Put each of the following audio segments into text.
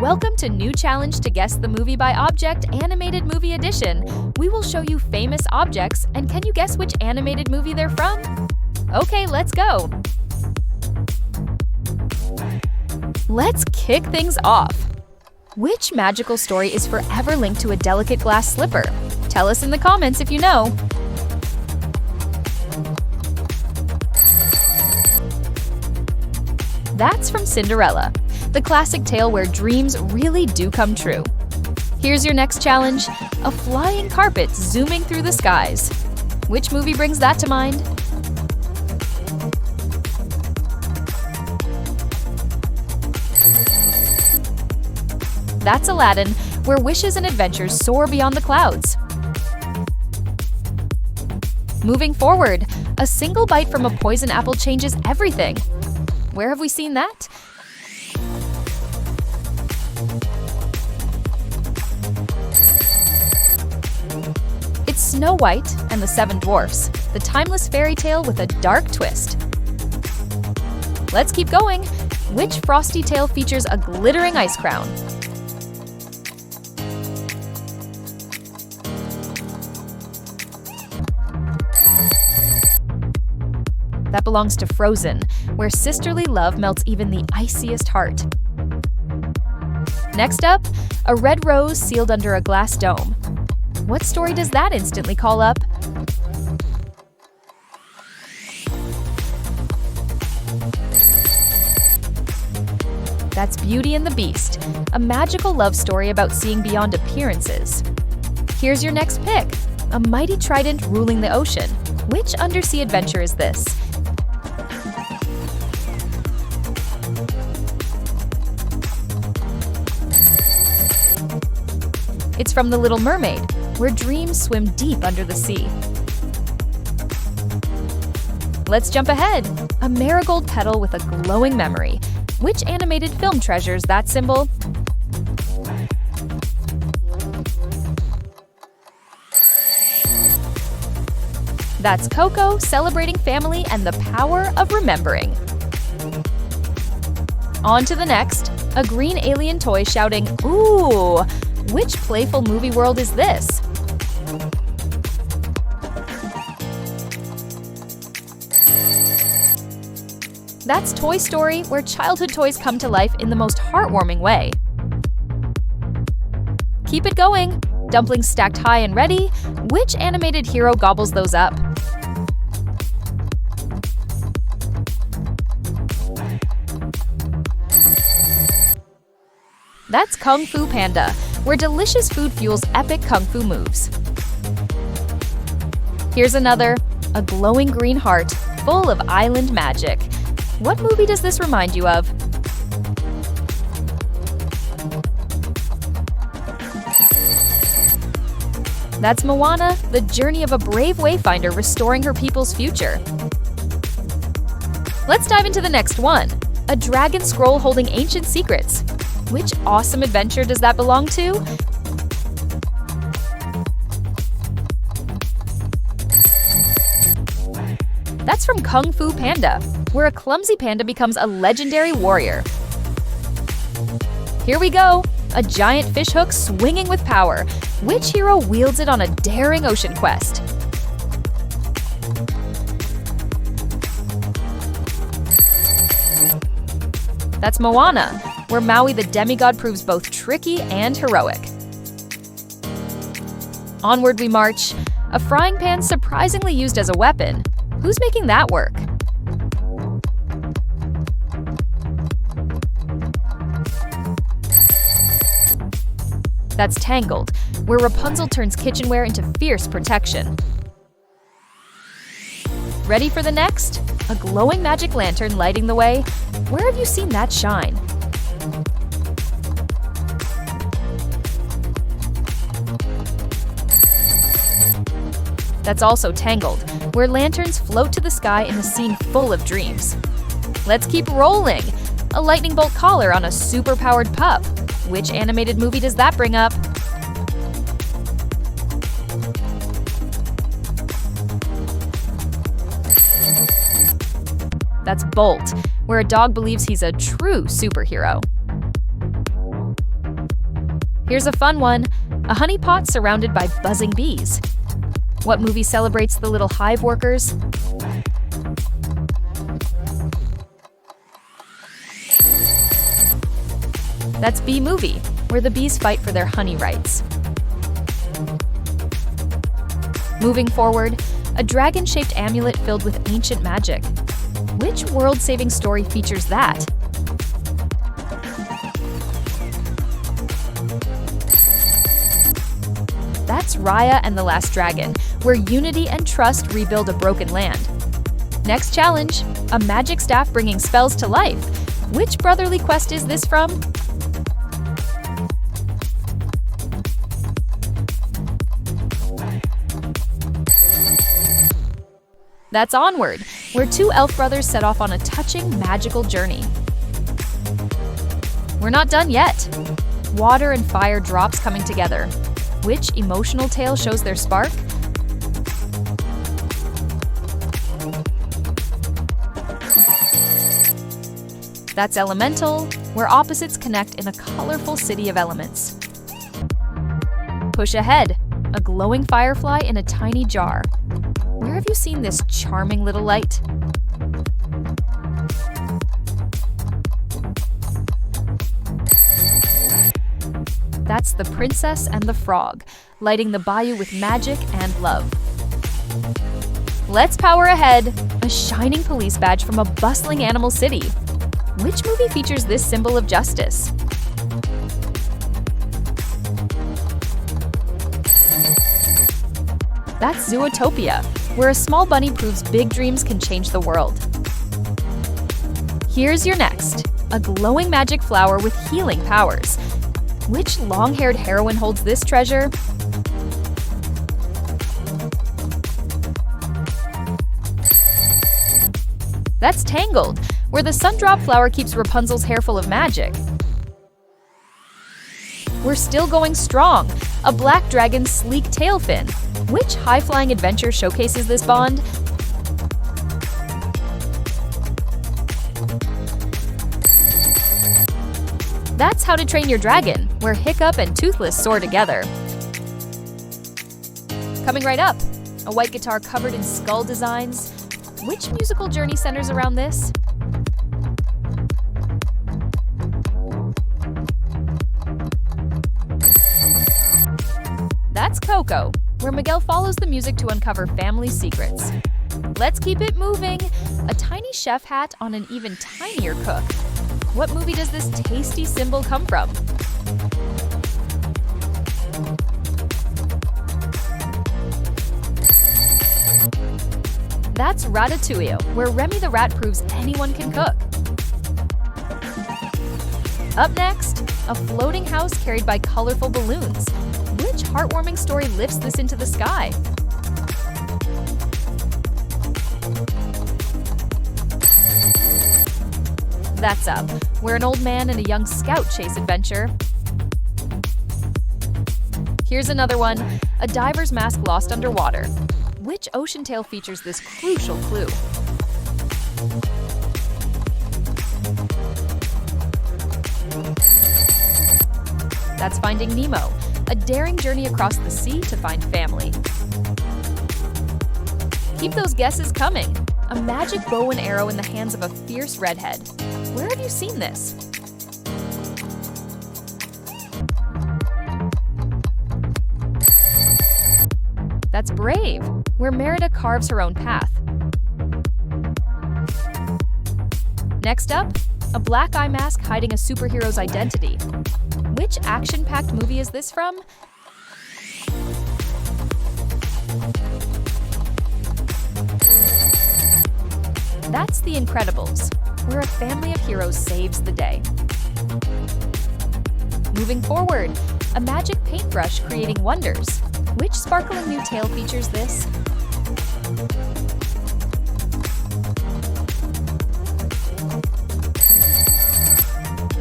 Welcome to New Challenge to Guess the Movie by Object Animated Movie Edition. We will show you famous objects, and can you guess which animated movie they're from? Okay, let's go. Let's kick things off. Which magical story is forever linked to a delicate glass slipper? Tell us in the comments if you know. That's from Cinderella, the classic tale where dreams really do come true. Here's your next challenge, a flying carpet zooming through the skies. Which movie brings that to mind? That's Aladdin, where wishes and adventures soar beyond the clouds. Moving forward, a single bite from a poison apple changes everything. Where have we seen that? It's Snow White and the Seven Dwarfs, the timeless fairy tale with a dark twist. Let's keep going. Which frosty tale features a glittering ice crown? That belongs to Frozen, where sisterly love melts even the iciest heart. Next up, a red rose sealed under a glass dome. What story does that instantly call up? That's Beauty and the Beast, a magical love story about seeing beyond appearances. Here's your next pick, a mighty trident ruling the ocean. Which undersea adventure is this? It's from The Little Mermaid, where dreams swim deep under the sea. Let's jump ahead. A marigold petal with a glowing memory. Which animated film treasures that symbol? That's Coco, celebrating family and the power of remembering. On to the next, a green alien toy shouting, "Ooh!" Which playful movie world is this? That's Toy Story, where childhood toys come to life in the most heartwarming way. Keep it going. Dumplings stacked high and ready. Which animated hero gobbles those up? That's Kung Fu Panda, where delicious food fuels epic kung fu moves. Here's another, a glowing green heart, full of island magic. What movie does this remind you of? That's Moana, the journey of a brave wayfinder restoring her people's future. Let's dive into the next one, a dragon scroll holding ancient secrets. Which awesome adventure does that belong to? That's from Kung Fu Panda, where a clumsy panda becomes a legendary warrior. Here we go, a giant fishhook swinging with power. Which hero wields it on a daring ocean quest? That's Moana, where Maui the demigod proves both tricky and heroic. Onward we march, a frying pan surprisingly used as a weapon. Who's making that work? That's Tangled, where Rapunzel turns kitchenware into fierce protection. Ready for the next? A glowing magic lantern lighting the way. Where have you seen that shine? That's also Tangled, where lanterns float to the sky in a scene full of dreams. Let's keep rolling! A lightning bolt collar on a super-powered pup. Which animated movie does that bring up? That's Bolt, where a dog believes he's a true superhero. Here's a fun one: a honeypot surrounded by buzzing bees. What movie celebrates the little hive workers? That's Bee Movie, where the bees fight for their honey rights. Moving forward, a dragon-shaped amulet filled with ancient magic. Which world-saving story features that? That's Raya and the Last Dragon, where unity and trust rebuild a broken land. Next challenge: a magic staff bringing spells to life. Which brotherly quest is this from? That's Onward, where two elf brothers set off on a touching, magical journey. We're not done yet. Water and fire drops coming together. Which emotional tale shows their spark? That's Elemental, where opposites connect in a colorful city of elements. Push ahead, a glowing firefly in a tiny jar. Where have you seen this charming little light? That's the Princess and the Frog, lighting the bayou with magic and love. Let's power ahead, a shining police badge from a bustling animal city. Which movie features this symbol of justice? That's Zootopia, where a small bunny proves big dreams can change the world. Here's your next: a glowing magic flower with healing powers. Which long-haired heroine holds this treasure? That's Tangled, where the sundrop flower keeps Rapunzel's hair full of magic. We're still going strong, a black dragon's sleek tail fin. Which high-flying adventure showcases this bond? That's How to Train Your Dragon, where Hiccup and Toothless soar together. Coming right up, a white guitar covered in skull designs. Which musical journey centers around this? That's Coco, where Miguel follows the music to uncover family secrets. Let's keep it moving, a tiny chef hat on an even tinier cook. What movie does this tasty symbol come from? That's Ratatouille, where Remy the Rat proves anyone can cook. Up next, a floating house carried by colorful balloons. Which heartwarming story lifts this into the sky? That's Up, where an old man and a young scout chase adventure. Here's another one, a diver's mask lost underwater. Which ocean tale features this crucial clue? That's Finding Nemo, a daring journey across the sea to find family. Keep those guesses coming. A magic bow and arrow in the hands of a fierce redhead. Where have you seen this? That's Brave, where Merida carves her own path. Next up, a black eye mask hiding a superhero's identity. Which action-packed movie is this from? That's The Incredibles, where a family of heroes saves the day. Moving forward, a magic paintbrush creating wonders. Which sparkling new tale features this?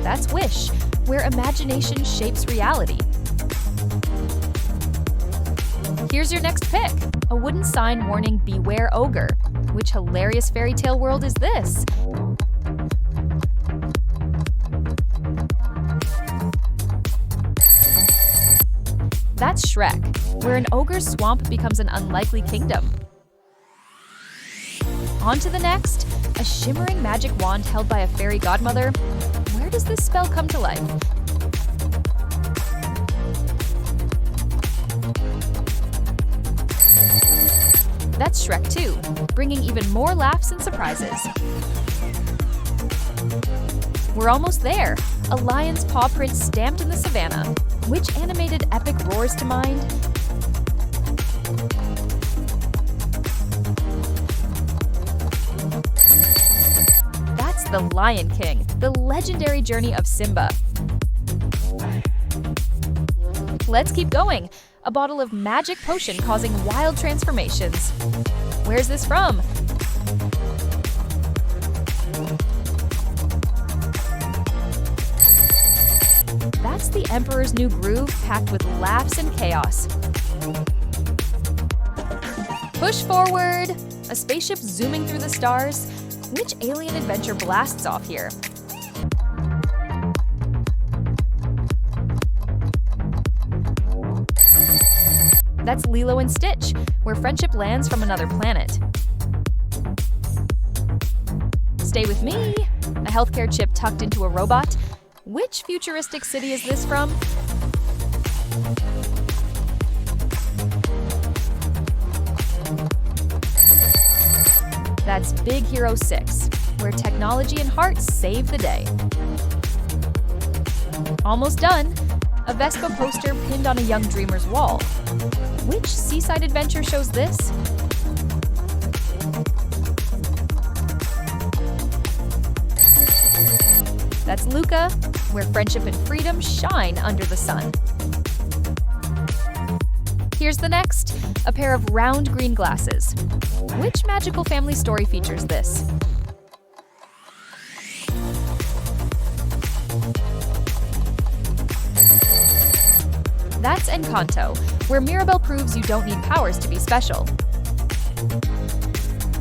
That's Wish, where imagination shapes reality. Here's your next pick, a wooden sign warning Beware Ogre. Which hilarious fairy tale world is this? That's Shrek, where an ogre's swamp becomes an unlikely kingdom. On to the next, a shimmering magic wand held by a fairy godmother. Where does this spell come to life? That's Shrek 2, bringing even more laughs and surprises. We're almost there, a lion's paw print stamped in the savannah. Which animated epic roars to mind? That's the Lion King, the legendary journey of Simba. Let's keep going. A bottle of magic potion causing wild transformations. Where's this from? That's the Emperor's New Groove packed with laughs and chaos. Push forward! A spaceship zooming through the stars. Which alien adventure blasts off here? That's Lilo and Stitch, where friendship lands from another planet. Stay with me! A healthcare chip tucked into a robot. Which futuristic city is this from? That's Big Hero 6, where technology and heart save the day. Almost done! A Vespa poster pinned on a young dreamer's wall. Which seaside adventure shows this? That's Luca, where friendship and freedom shine under the sun. Here's the next, a pair of round green glasses. Which magical family story features this? That's Encanto, where Mirabel proves you don't need powers to be special.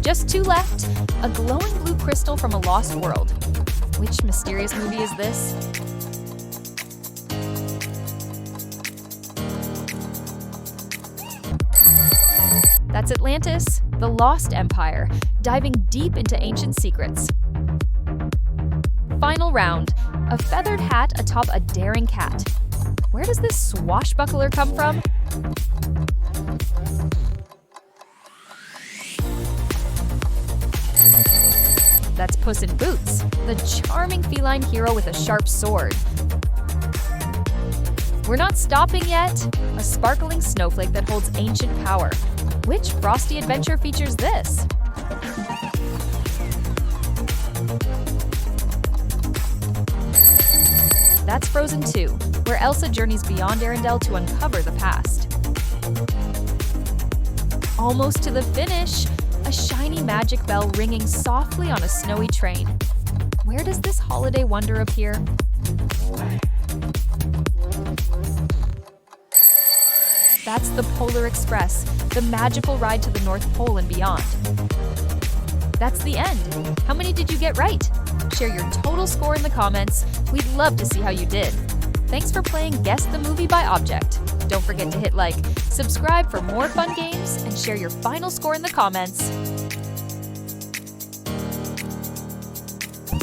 Just two left, a glowing blue crystal from a lost world. Which mysterious movie is this? That's Atlantis, the Lost Empire, diving deep into ancient secrets. Final round, a feathered hat atop a daring cat. Where does this swashbuckler come from? That's Puss in Boots, the charming feline hero with a sharp sword. We're not stopping yet. A sparkling snowflake that holds ancient power. Which Frosty adventure features this? That's Frozen 2, where Elsa journeys beyond Arendelle to uncover the past. Almost to the finish, a shiny magic bell ringing softly on a snowy train. Where does this holiday wonder appear? That's the Polar Express, the magical ride to the North Pole and beyond. That's the end. How many did you get right? Share your total score in the comments. We'd love to see how you did. Thanks for playing Guess the Movie by Object. Don't forget to hit like, subscribe for more fun games, and share your final score in the comments.